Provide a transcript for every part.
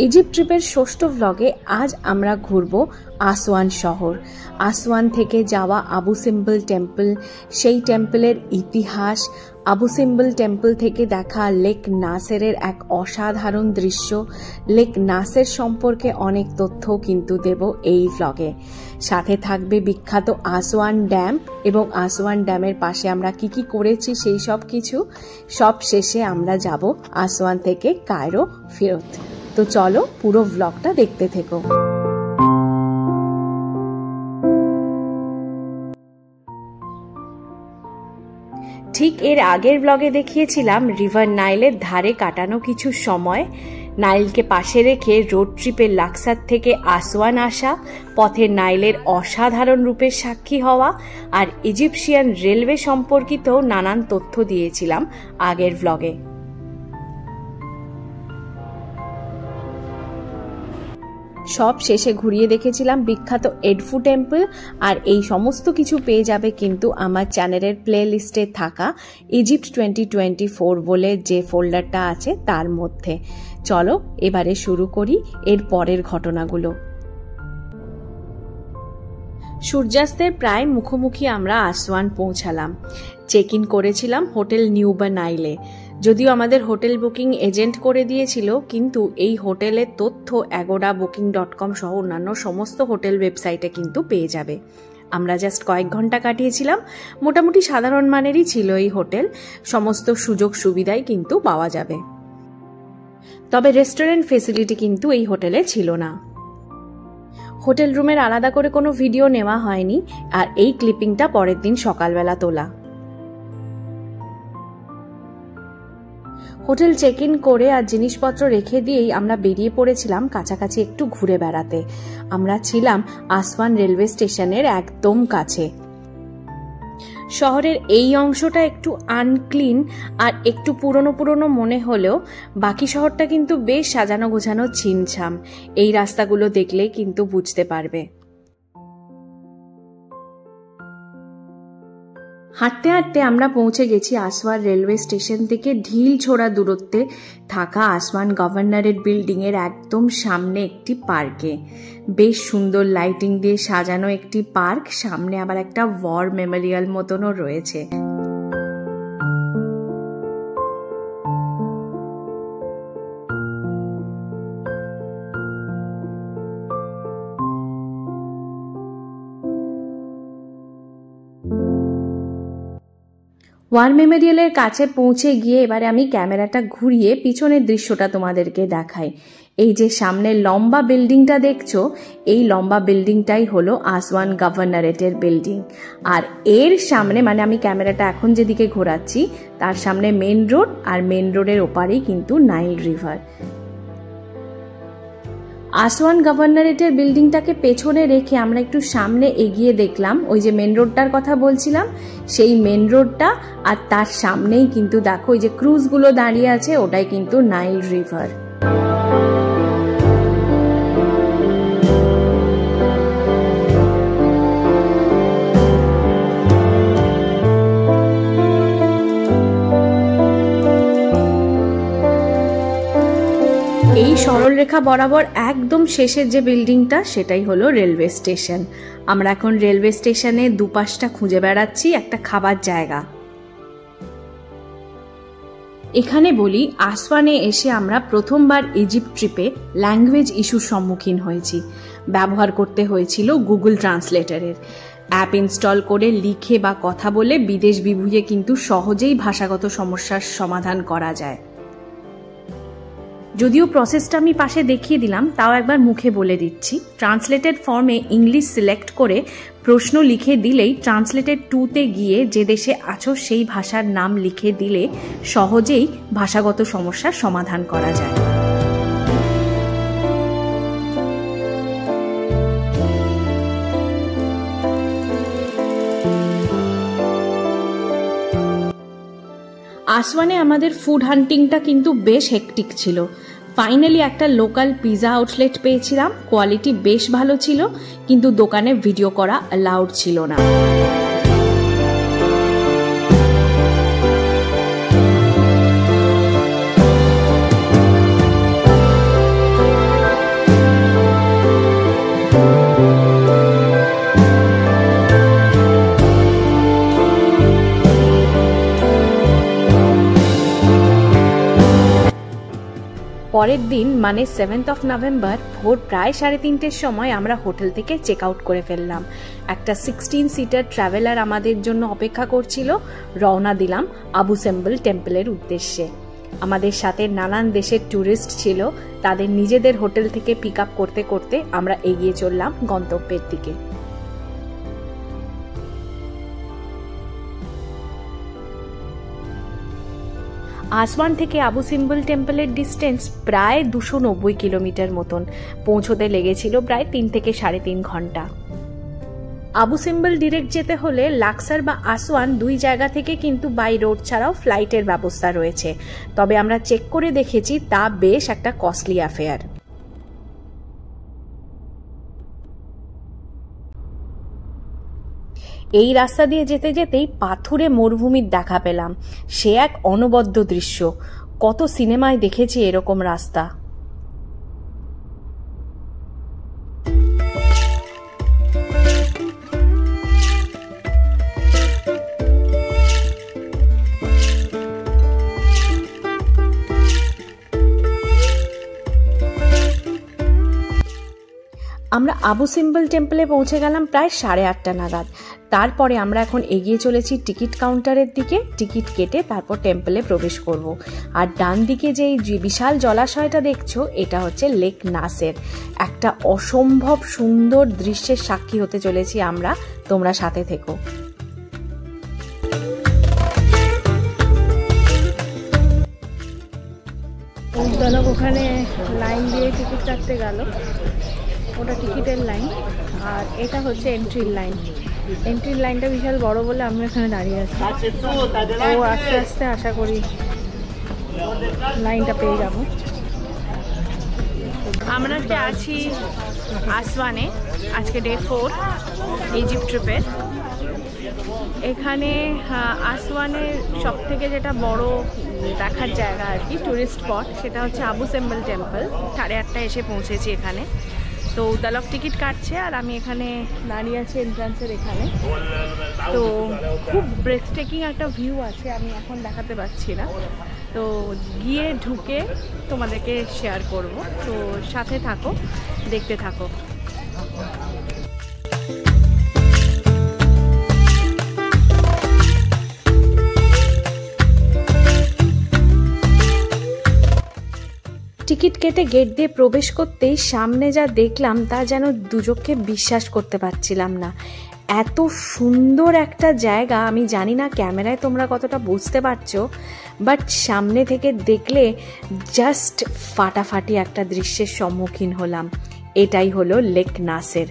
Egypt ট্রিপের ষষ্ঠ ভ্লগে আজ আমরা ঘুরব আসওয়ান শহর। আসওয়ান থেকে যাওয়া আবু সিম্বল টেম্পল, সেই টেম্পলের ইতিহাস, আবু সিম্বল টেম্পল থেকে দেখা লেক নাসেরের এক অসাধারণ দৃশ্য, লেক নাসের সম্পর্কে অনেক তথ্য কিন্তু দেব এই ভ্লগে। সাথে থাকবে বিখ্যাত আসওয়ান ড্যাম এবং আসওয়ান ড্যামের পাশে আমরা কি কি করেছি সেই সব কিছু। সব শেষে আমরা যাব আসওয়ান থেকে কায়রো ফেরত। তো চলো পুরো ভ্লগটা দেখতে থেকো। ঠিক এর আগের ব্লগে দেখিয়েছিলাম রিভার নাইলের ধারে কাটানো কিছু সময়, নাইলকে পাশে রেখে রোড ট্রিপে লাক্সার থেকে আসওয়ান আসা, পথে নাইলের অসাধারণ রূপের সাক্ষী হওয়া আর ইজিপশিয়ান রেলওয়ে সম্পর্কিত নানান তথ্য দিয়েছিলাম আগের ব্লগে। সব শেষে ঘুরিয়ে দেখেছিলাম বিখ্যাত এডফু টেম্পল, আর এই সমস্ত কিছু পেয়ে যাবে কিন্তু আমার চ্যানেলের প্লে লিস্টে থাকা ইজিপ্ট 2024 বলে যে ফোল্ডারটা আছে তার মধ্যে। চলো এবারে শুরু করি এর পরের ঘটনাগুলো। সূর্যাস্তের প্রায় মুখোমুখি আমরা আসওয়ান পৌঁছালাম। চেক ইন করেছিলাম হোটেল নিউবা নাইলে। যদিও আমাদের হোটেল বুকিং এজেন্ট করে দিয়েছিল, কিন্তু এই হোটেলের তথ্য অ্যাগোডা বুকিং.com সহ অন্যান্য সমস্ত হোটেল ওয়েবসাইটে কিন্তু পেয়ে যাবে। আমরা জাস্ট কয়েক ঘন্টা কাটিয়েছিলাম। মোটামুটি সাধারণ মানেরই ছিল এই হোটেল, সমস্ত সুযোগ সুবিধাই কিন্তু পাওয়া যাবে। তবে রেস্টুরেন্ট ফেসিলিটি কিন্তু এই হোটেলে ছিল না। হোটেল রুমের আলাদা করে কোনো ভিডিও নেওয়া হয়নি, আর এই ক্লিপিংটা পরের দিন সকালবেলা তোলা। হোটেল চেক ইন করে আর জিনিসপত্র রেখে দিয়েই আমরা বেরিয়ে পড়েছিলাম কাছাকাছি একটু ঘুরে বেড়াতে। আমরা ছিলাম আসওয়ান রেলওয়ে স্টেশনের একদম কাছে। শহরের এই অংশটা একটু আনক্লিন আর একটু পুরনো পুরনো মনে হলেও বাকি শহরটা কিন্তু বেশ সাজানো গোছানো ছিমছাম। এই রাস্তাগুলো দেখলে কিন্তু বুঝতে পারবে। হাঁটতে হাঁটতে আমরা পৌঁছে গেছি আসওয়ান রেলওয়ে স্টেশন থেকে ঢিল ছোড়া দূরত্বে থাকা আসওয়ান গভর্নরেট বিল্ডিং এর একদম সামনে একটি পার্কে। বেশ সুন্দর লাইটিং দিয়ে সাজানো একটি পার্ক, সামনে আবার একটা ওয়ার মেমোরিয়াল মতনও রয়েছে। ওয়ার মেমোরিয়ালের কাছে পৌঁছে গিয়ে এবারে আমি ক্যামেরাটা ঘুরিয়ে পিছনের দৃশ্যটা তোমাদেরকে দেখাই। এই যে সামনে লম্বা বিল্ডিংটা দেখছো, এই লম্বা বিল্ডিংটাই হলো আসওয়ান গভর্নরেটের বিল্ডিং। আর এর সামনে, মানে আমি ক্যামেরাটা এখন যেদিকে ঘোরাচ্ছি তার সামনে মেন রোড, আর মেন রোডের ওপারেই কিন্তু নাইল রিভার। আসওয়ান গভর্নরেটের বিল্ডিংটাকে পেছনে রেখে আমরা একটু সামনে এগিয়ে দেখলাম ওই যে মেন রোডটার কথা বলছিলাম, সেই মেন রোডটা, আর তার সামনেই কিন্তু দেখো ওই যে ক্রুজগুলো দাঁড়িয়ে আছে, ওটাই কিন্তু নাইল রিভার। এই সরলরেখা বরাবর একদম শেষের যে বিল্ডিংটা সেটাই হলো রেলওয়ে স্টেশন। আমরা এখন রেলওয়ে স্টেশনে দুপাশটা খুঁজে বেড়াচ্ছি একটা খাবার জায়গা। এখানে বলি, আসওয়ানে এসে আমরা প্রথমবার ইজিপ্ট ট্রিপে ল্যাঙ্গুয়েজ ইস্যুর সম্মুখীন হয়েছি। ব্যবহার করতে হয়েছিল গুগল ট্রান্সলেটরের অ্যাপ ইনস্টল করে লিখে বা কথা বলে বিদেশ বিভুঁইয়ে কিন্তু সহজেই ভাষাগত সমস্যার সমাধান করা যায়। যদিও প্রসেসটা আমি পাশে দেখিয়ে দিলাম, তাও একবার মুখে বলে দিচ্ছি। ট্রান্সলেটেড ফর্মে ইংলিশ সিলেক্ট করে প্রশ্ন লিখে দিলেই ট্রান্সলেটেড 2তে গিয়ে যে দেশে আছো সেই ভাষার নাম লিখে দিলে সহজেই ভাষাগত সমস্যার সমাধান করা যায়। আসওয়ানে আমাদের ফুড হান্টিংটা কিন্তু বেশ হেকটিক ছিল। ফাইনালি একটা লোকাল পিজা আউটলেট পেয়েছিলাম, কোয়ালিটি বেশ ভালো ছিল, কিন্তু দোকানে ভিডিও করা অ্যালাউড ছিল না। পরের দিন মানে 7 নভেম্বর ভোর প্রায় 3:30-র সময় আমরা হোটেল থেকে চেক আউট করে ফেললাম। একটা 16 সিটার ট্রাভেলার আমাদের জন্য অপেক্ষা করছিল। রওনা দিলাম আবু সিম্বল টেম্পলের উদ্দেশ্যে। আমাদের সাথে নানান দেশের ট্যুরিস্ট ছিল, তাদের নিজেদের হোটেল থেকে পিক আপ করতে করতে আমরা এগিয়ে চললাম গন্তব্যের দিকে। আসওয়ান থেকে আবু সিম্বল টেম্পলের ডিস্টেন্স প্রায় 290 কিলোমিটার মতন। পৌঁছতে লেগেছিল প্রায় 3 থেকে 3.5 ঘন্টা। আবু সিম্বল ডিরেক্ট যেতে হলে লাক্সার বা আসওয়ান দুই জায়গা থেকে কিন্তু বাই রোড ছাড়াও ফ্লাইটের ব্যবস্থা রয়েছে, তবে আমরা চেক করে দেখেছি তা বেশ একটা কস্টলি অ্যাফেয়ার। এই রাস্তা দিয়ে যেতে যেতেই পাথুরে মরুভূমির দেখা পেলাম। সে এক অনবদ্য দৃশ্য, কত সিনেমায় দেখেছি এরকম রাস্তা। আমরা আবু সিম্বল টেম্পলে পৌঁছে গেলাম প্রায় 8:30 নাগাদ। তারপরে আমরা এখন এগিয়ে চলেছি টিকিট কাউন্টারের দিকে। টিকিট কেটে তারপর টেম্পলে প্রবেশ করব। আর ডান দিকে যে বিশাল জলাশয়টা দেখছো, এটা হচ্ছে লেক নাসের। একটা অসম্ভব সুন্দর দৃশ্যের সাক্ষী হতে চলেছি আমরা, তোমরা সাথে থেকো। ওখানে লাইন দিয়ে টিকিট কাটতে গেল, ওটা টিকিটের লাইন, আর এটা হচ্ছে এন্ট্রির লাইন। এন্ট্রির লাইনটা বিশাল বড় বলে আমরা এখানে দাঁড়িয়ে আছি। ও আস্তে আস্তে আশা করি লাইনটা পেয়ে যাব। আমরা আছি আসওয়ানে, আজকে ডে 4 ইজিপ্ট ট্রিপের। এখানে আসওয়ানের সব থেকে যেটা বড় দেখার জায়গা আর কি, ট্যুরিস্ট স্পট, সেটা হচ্ছে আবু সিম্বল টেম্পল। 8:30 এসে পৌঁছেছি এখানে। তো উদালক টিকিট কাটছে আর আমি এখানে দাঁড়িয়ে আছি এন্ট্রান্সের এখানে। তো খুব ব্রেথটেকিং একটা ভিউ আছে, আমি এখন দেখাতে পারছি না। তো গিয়ে ঢুকে তোমাদেরকে শেয়ার করব, তো সাথে থাকো, দেখতে থাকো। টিকিট কেটে গেট দিয়ে প্রবেশ করতেই সামনে যা দেখলাম তা যেন দুচোখে বিশ্বাস করতে পারছিলাম না। এত সুন্দর একটা জায়গা, আমি জানি না ক্যামেরায় তোমরা কতটা বুঝতে পারছো, বাট সামনে থেকে দেখলে জাস্ট ফাটাফাটি একটা দৃশ্যের সম্মুখীন হলাম। এটাই হলো লেক নাসের,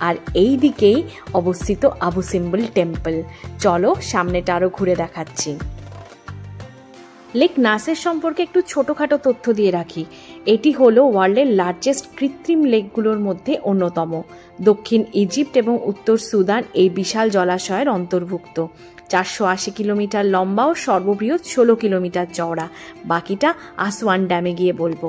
আর এই দিকেই অবস্থিত আবু সিম্বল টেম্পল। চলো সামনেটা আরও ঘুরে দেখাচ্ছি। লেক নাসের সম্পর্কে একটু ছোটোখাটো তথ্য দিয়ে রাখি। এটি হলো ওয়ার্ল্ডের লার্জেস্ট কৃত্রিম লেকগুলোর মধ্যে অন্যতম। দক্ষিণ ইজিপ্ট এবং উত্তর সুদান এই বিশাল জলাশয়ের অন্তর্ভুক্ত। 480 কিলোমিটার লম্বা ও সর্ববৃহৎ 16 কিলোমিটার চওড়া। বাকিটা আসওয়ান ড্যামে গিয়ে বলবো।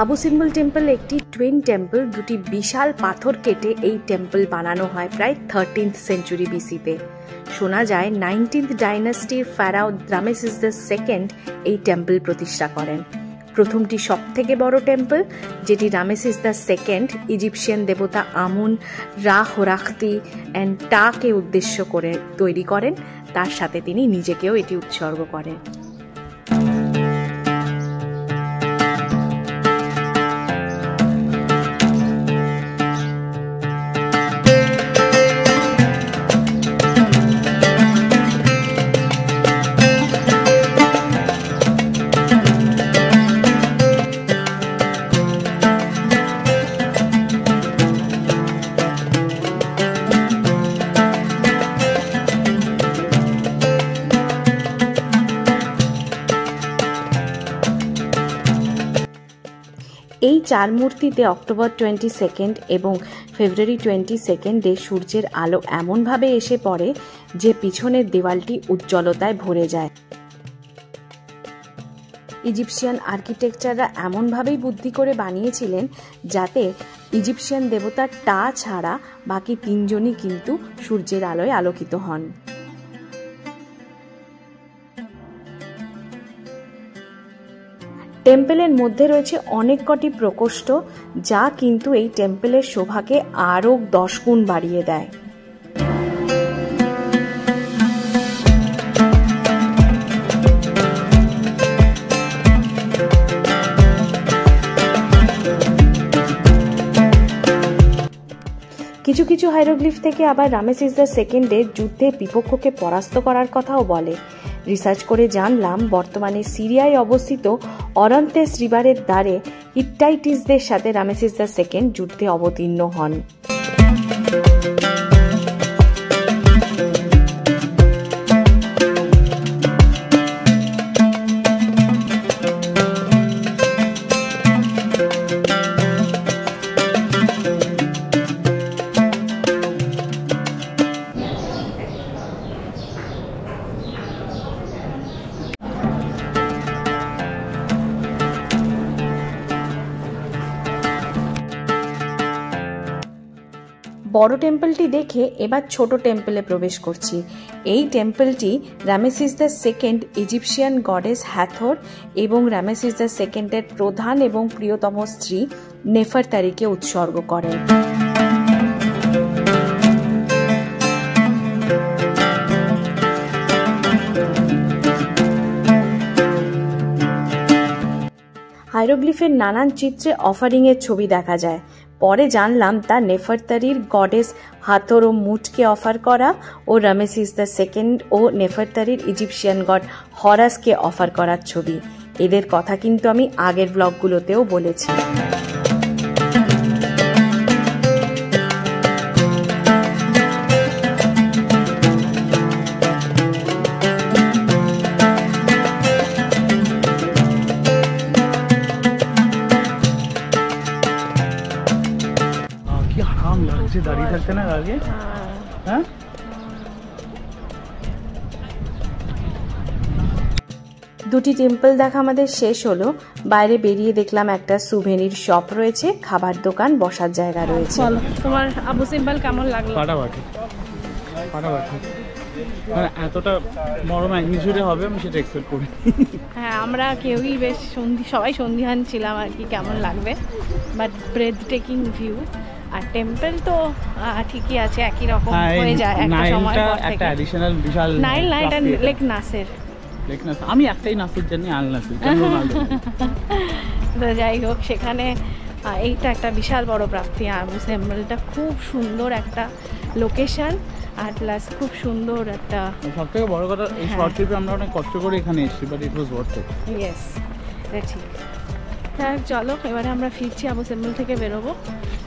আবু সিম্বল টেম্পল একটি টুইন টেম্পল। দুটি বিশাল পাথর কেটে এই টেম্পল বানানো হয় প্রায় 13th সেঞ্চুরি বিসিতে। শোনা যায় 19th ডাইনাস্টির ফ্যারাও রামেসিস II এই টেম্পল প্রতিষ্ঠা করেন। প্রথমটি সব থেকে বড় টেম্পল, যেটি রামেসিস II ইজিপশিয়ান দেবতা আমুন, রা হোরাখতি অ্যান্ড টাকে উদ্দেশ্য করে তৈরি করেন। তার সাথে তিনি নিজেকেও এটি উৎসর্গ করেন। এই চার মূর্তিতে অক্টোবর 22 এবং ফেব্রুয়ারি 22 সূর্যের আলো এমনভাবে এসে পড়ে যে পিছনের দেওয়ালটি উজ্জ্বলতায় ভরে যায়। ইজিপশিয়ান আর্কিটেকচাররা এমনভাবেই বুদ্ধি করে বানিয়েছিলেন যাতে ইজিপশিয়ান দেবতার টা ছাড়া বাকি তিনজনই কিন্তু সূর্যের আলোয় আলোকিত হন। টেম্পেলের মধ্যে রয়েছে অনেক কটি প্রকোষ্ঠ, যা কিন্তু এই টেম্পেলের শোভাকে আরও 10 গুণ বাড়িয়ে দেয়। কিছু কিছু হাইরোগ্লিফ থেকে আবার রামেসিস দ্য সেকেন্ডের যুদ্ধে বিপক্ষকে পরাস্ত করার কথাও বলে। রিসার্চ করে জানলাম বর্তমানে সিরিয়ায় অবস্থিত অরন্তেস রিভারের ধারে হিট্টাইটিসদের সাথে রামেসিস দ্য সেকেন্ড যুদ্ধে অবতীর্ণ হন। বড় টেম্পলটি দেখে এবার ছোট টেম্পলে প্রবেশ করছি। এই টেম্পলটি Ramesses the second Egyptian goddess Hathor এবং রামেসিস দ্য সেকেন্ডের প্রধান এবং প্রিয়তম স্ত্রী নেফারতারিকে উৎসর্গ করেন। হাইরোগ্লিফের নানান চিত্রে অফারিংয়ের ছবি দেখা যায়। পরে জানলাম তা নেফারতারির গডেস হাথর ও মুটকে অফার করা ও রামেসিস দ্য সেকেন্ড ও নেফারতারির ইজিপশিয়ান গড হরাসকে অফার করার ছবি। এদের কথা কিন্তু আমি আগের ব্লগগুলোতেও বলেছি। দাঁড়িয়ে থাকতে না আগে। হ্যাঁ, দুটি টেম্পল দেখা আমাদের শেষ হলো। বাইরে বেরিয়ে দেখলাম একটা সুভেনির শপ রয়েছে, খাবার দোকান, বসার জায়গা রয়েছে। তোমার আবু সিম্বল কেমন লাগলো? ফাটাফাটি ফাটাফাটি, মানে এতটা বড় ম্যাগনিটিউডে হবে আমি সেটা এক্সপেক্ট করি। হ্যাঁ, আমরা কেউই বেশ সবাই সন্ধিহান ছিলাম আর কি কেমন লাগবে, বাট ব্রেথ টেকিং ভিউ। আর টেম্পল তো ঠিকই আছে, একই রকম হয়ে যায় একটা সময় পর থেকে। একটা অ্যাডিশনাল বিশাল নাইল না, এটা লেক নাসের। লেক নাসের, আমি একটাই নাসের জানি, আল নাসের। তো যাই হোক, সেখানে এইটা একটা বিশাল বড় প্রাপ্তি। আবু সিম্বলটা খুব সুন্দর একটা লোকেশন, আর প্লাস খুব সুন্দর একটা। সবথেকে বড় কথা, এই শর্ট ট্রিপে আমরা অনেক কষ্ট করে এখানে এসেছি, but it was worth it. Yes, এটা ঠিক। হ্যাঁ, চলো এবারে আমরা ফিরছি, আবু সিম্বল থেকে বেরোবো,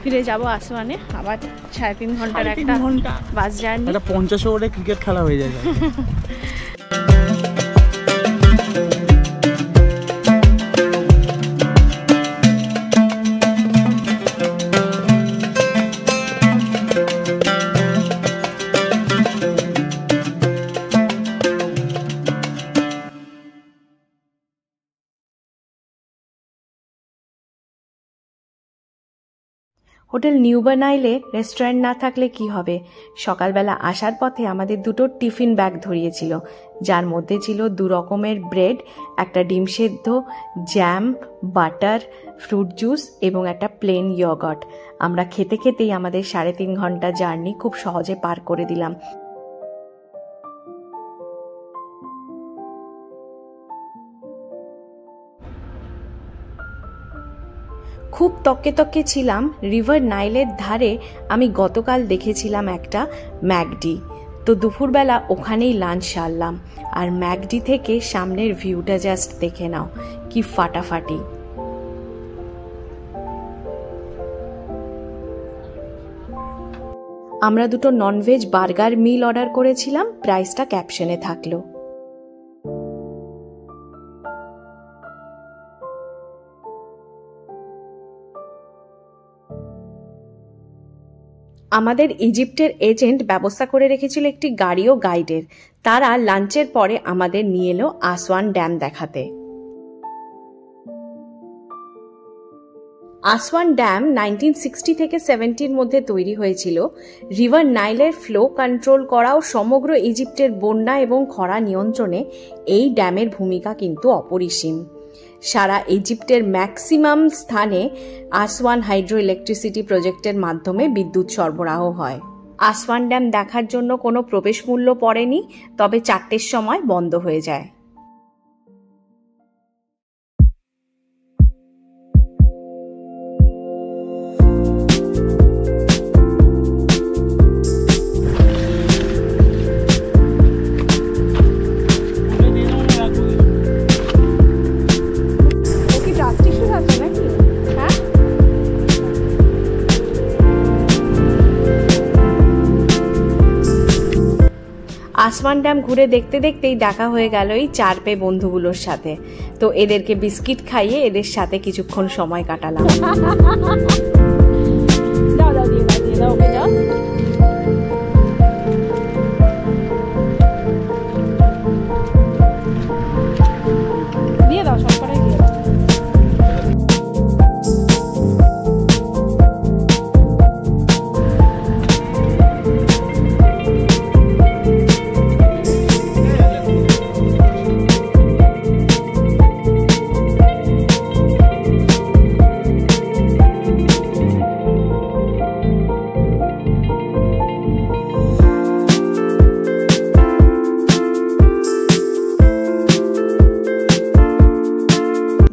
ফিরে যাবো আসওয়ানে। আবার 3.5 ঘন্টার একটা বাস জার্নি। এটা 50 ওভারে ক্রিকেট খেলা হয়ে যায়। হোটেল নিউবা নাইলে রেস্টুরেন্ট না থাকলে কি হবে? সকালবেলা আসার পথে আমাদের দুটো টিফিন ব্যাগ ধরিয়েছিল, যার মধ্যে ছিল 2 রকমের ব্রেড, একটা ডিম সেদ্ধ, জ্যাম, বাটার, ফ্রুট জুস এবং একটা প্লেন ইয়গার্ট। আমরা খেতে খেতেই আমাদের 3.5 ঘন্টা জার্নি খুব সহজে পার করে দিলাম। খুব তককে ছিলাম। রিভার নাইলের ধারে আমি গতকাল দেখেছিলাম একটা ম্যাকডি, তো দুপুরবেলা ওখানেই লাঞ্চ সারলাম। আর ম্যাকডি থেকে সামনের ভিউটা জাস্ট দেখে নাও, কি ফাটাফাটি। আমরা দুটো ননভেজ বার্গার মিল অর্ডার করেছিলাম, প্রাইসটা ক্যাপশনে থাকলো। আমাদের ইজিপ্টের এজেন্ট ব্যবস্থা করে রেখেছিল একটি গাড়ি ও গাইডের। তারা লাঞ্চের পরে আমাদের নিয়ে এলো আসওয়ান ড্যাম দেখাতে। আসওয়ান ড্যাম 1960 থেকে 70-র মধ্যে তৈরি হয়েছিল রিভার নাইলের ফ্লো কন্ট্রোল করা ও সমগ্র ইজিপ্টের বন্যা এবং খরা নিয়ন্ত্রণে এই ড্যামের ভূমিকা কিন্তু অপরিসীম। সারা ইজিপ্টের ম্যাক্সিমাম স্থানে আসওয়ান হাইড্রো ইলেকট্রিসিটি প্রজেক্টের মাধ্যমে বিদ্যুৎ সরবরাহ হয়। আসওয়ান ড্যাম দেখার জন্য কোনো প্রবেশ মূল্য পড়েনি, তবে 4টের সময় বন্ধ হয়ে যায়। আসওয়ান ড্যাম ঘুরে দেখতে দেখতেই দেখা হয়ে গেল এই 4 পে বন্ধুগুলোর সাথে। তো এদেরকে বিস্কিট খাইয়ে এদের সাথে কিছুক্ষণ সময় কাটালাম। দিয়ে দাও, সব করে দিয়ে দাও।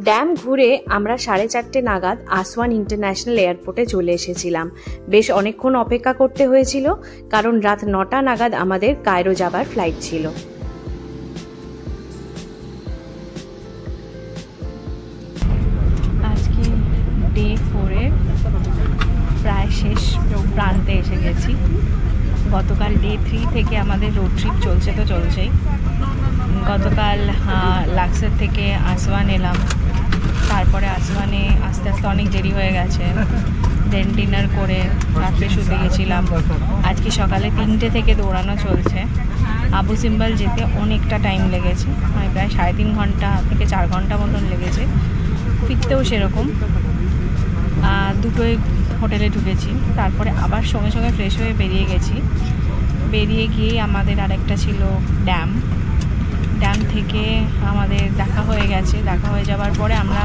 ড্যাম ঘুরে আমরা 4:30 নাগাদ আসওয়ান ইন্টারন্যাশনাল এয়ারপোর্টে চলে এসেছিলাম। বেশ অনেকক্ষণ অপেক্ষা করতে হয়েছিল, কারণ রাত 9টা নাগাদ আমাদের কায়রো যাবার ফ্লাইট ছিল। আজকে ডে 4-এ প্রায় শেষ প্রান্তে এসে গেছি। গতকাল ডে 3 থেকে আমাদের রোড ট্রিপ চলছে তো চলছেই। গতকাল লাক্সের থেকে আসওয়ান এলাম, তারপরে আসওয়ানে আস্তে আস্তে অনেক দেরি হয়ে গেছে, দেন ডিনার করে রাত্রে শুতে গেছিলাম। আজকে সকালে 3টে থেকে দৌড়ানো চলছে। আবু সিম্বল যেতে অনেকটা টাইম লেগেছে, মানে প্রায় 3.5 ঘন্টা থেকে 4 ঘন্টা মতন লেগেছে। ফিরতেও সেরকম। 2টোয় হোটেলে ঢুকেছি, তারপরে আবার সঙ্গে সঙ্গে ফ্রেশ হয়ে বেরিয়ে গেছি। বেরিয়ে গিয়েই আমাদের আরেকটা ছিল ড্যাম। ড্যাম থেকে আমাদের দেখা হয়ে গেছে। দেখা হয়ে যাওয়ার পরে আমরা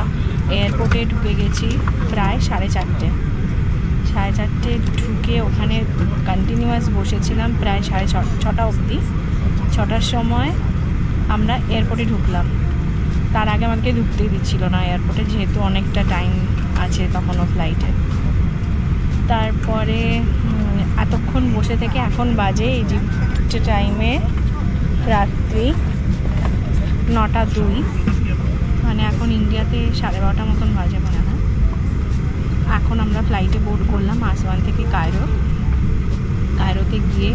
এয়ারপোর্টে ঢুকে গেছি প্রায় 4:30। 4:30 ঢুকে ওখানে কন্টিনিউয়াস বসেছিলাম প্রায় 6:30 অবধি। 6টার সময় আমরা এয়ারপোর্টে ঢুকলাম। তার আগে আমাকে ঢুকতেই দিচ্ছিল না এয়ারপোর্টে, যেহেতু অনেকটা টাইম আছে তখনও ফ্লাইটে। তারপরে এতক্ষণ বসে থেকে এখন বাজে ইজিপ্ট টাইমে রাত্রি 9:02, মানে এখন ইন্ডিয়াতে 12:30 মতন বাজে মনে হয়। এখন আমরা ফ্লাইটে বোর্ড করলাম আসওয়ান থেকে কায়রো। কায়রোতে গিয়ে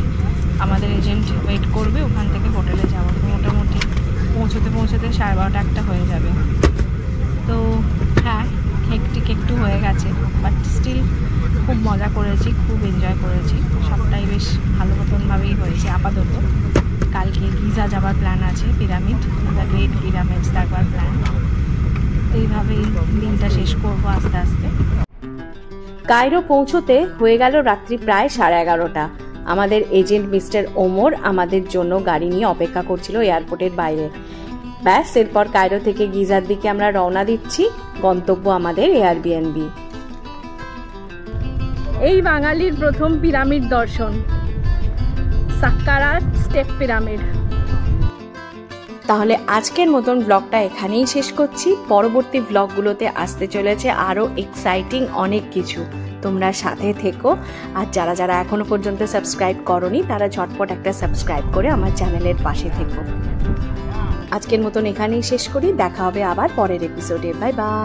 আমাদের এজেন্ট ওয়েট করবে, ওখান থেকে হোটেলে যাবো। মোটামুটি পৌঁছতে 12:30-1 হয়ে যাবে। তো হ্যাঁ, হেকটিক একটু হয়ে গেছে, বাট স্টিল খুব মজা করেছি, খুব এনজয় করেছি। সবটাই বেশ ভালো মতনভাবেই হয়েছে আপাতত। কালকে গিজা যাবার প্ল্যান আছে, পিরামিড, দ্য গ্রেট পিরামিডস দেখবার প্ল্যান। এইভাবেই দিনটা শেষ করবো আস্তে আস্তে। কায়রো পৌঁছতে হয়ে গেল রাত্রি প্রায় 11:30। আমাদের এজেন্ট মিস্টার ওমর আমাদের জন্য গাড়ি নিয়ে অপেক্ষা করছিল এয়ারপোর্টের বাইরে। ব্যাস, এরপর কায়রো থেকে গিজার দিকে আমরা রওনা দিচ্ছি। গন্তব্য আমাদের এয়ারবিএনবি। এই বাঙালির প্রথম পিরামিড দর্শন, সাক্কারার স্টেপ পিরামিড। তাহলে আজকের মতন ব্লগটা এখানেই শেষ করছি। পরবর্তী ব্লগগুলোতে আসতে চলেছে আরও এক্সাইটিং অনেক কিছু। তোমরা সাথে থেকো। আর যারা যারা এখনো পর্যন্ত সাবস্ক্রাইব করোনি, তারা ঝটপট একটা সাবস্ক্রাইব করে আমার চ্যানেলের পাশে থেকো। আজকের মতন এখানেই শেষ করি। দেখা হবে আবার পরের এপিসোডে। Bye bye.